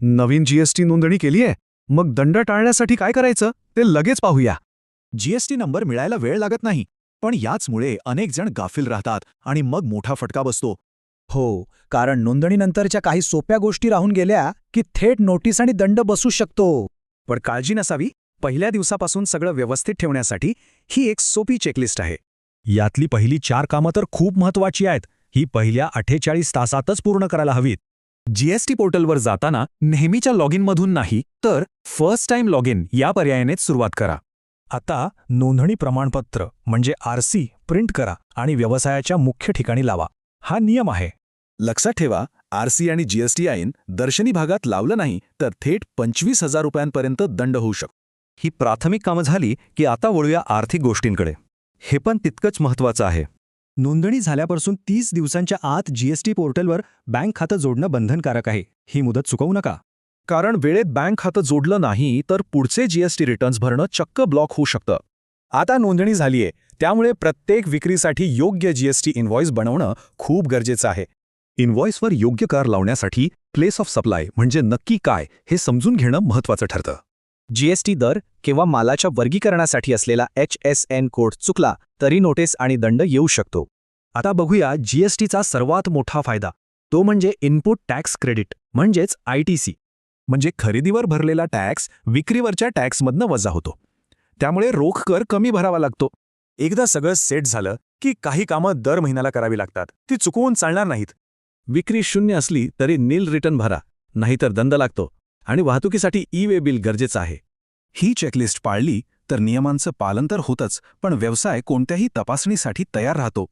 नवीन GST नोंदणी केलीये? मग दंड टाळण्यासाठी काय करायचं ते लगेच पाहूया. जीएसटी नंबर मिळायला वेळ लागत नाही, पण याचमुळे अनेक जण गाफील राहतात आणि मग मोठा फटका बसतो. हो, कारण नोंदणीनंतरच्या काही सोप्या गोष्टी राहून गेल्या की थेट नोटीस आणि दंड बसू शकतो. पण काळजी नसावी, पहिल्या दिवसापासून सगळं व्यवस्थित ठेवण्यासाठी ही एक सोपी चेकलिस्ट आहे. यातली पहिली 4 कामं तर खूप महत्त्वाची आहेत. ही पहिल्या 48 तासातच पूर्ण करायला हवीत. जीएसटी पोर्टलवर जाताना नेहमीच्या लॉग इनमधून नाही, तर फर्स्ट टाइम लॉग इन या पर्यायानेच सुरुवात करा. आता नोंदणी प्रमाणपत्र म्हणजे आरसी प्रिंट करा आणि व्यवसायाच्या मुख्य ठिकाणी लावा. हा नियम आहे. लक्षात ठेवा, आरसी आणि जीएसटी आयन दर्शनी भागात लावलं नाही तर थेट 25,000 रुपयांपर्यंत दंड होऊ शकतो. ही प्राथमिक कामं झाली की आता वळूया आर्थिक गोष्टींकडे. हे पण तितकंच महत्त्वाचं आहे. नोंदणी झाल्यापासून 30 दिवसांच्या आत जीएसटी पोर्टलवर बँक खातं जोडणं बंधनकारक आहे. ही मुदत चुकवू नका. कारण वेळेत बँक खातं जोडलं नाही तर पुढचे जीएसटी रिटर्न्स भरणं चक्क ब्लॉक होऊ शकतं. आता नोंदणी झालीये, त्यामुळे प्रत्येक विक्रीसाठी योग्य जीएसटी इनव्हॉइस बनवणं खूप गरजेचं आहे. इनव्हॉइसवर योग्य कर लावण्यासाठी प्लेस ऑफ सप्लाय म्हणजे नक्की काय हे समजून घेणं महत्त्वाचं ठरतं. जीएसटी दर किंवा मालाच्या वर्गीकरणासाठी असलेला HSN कोड चुकला तरी नोटीस आणि दंड येऊ शकतो. आता बघूया जीएसटीचा सर्वात मोठा फायदा. तो म्हणजे इनपुट टॅक्स क्रेडिट म्हणजेच ITC. म्हणजे खरेदीवर भरलेला टॅक्स विक्रीवरच्या टॅक्समधनं वजा होतो. त्यामुळे रोख कर कमी भरावा लागतो. एकदा सगळं सेट झालं की काही कामं दर महिन्याला करावी लागतात. ती चुकवून चालणार नाहीत. विक्री 0 असली तरी नील रिटर्न भरा, नाहीतर दंड लागतो. आणि वाहतुकीसाठी ई-वे बिल गरजेचं आहे. ही चेकलिस्ट पाळली तर नियमांचं पालन तर होतच, पण व्यवसाय कोणत्याही तपासणीसाठी तयार राहतो.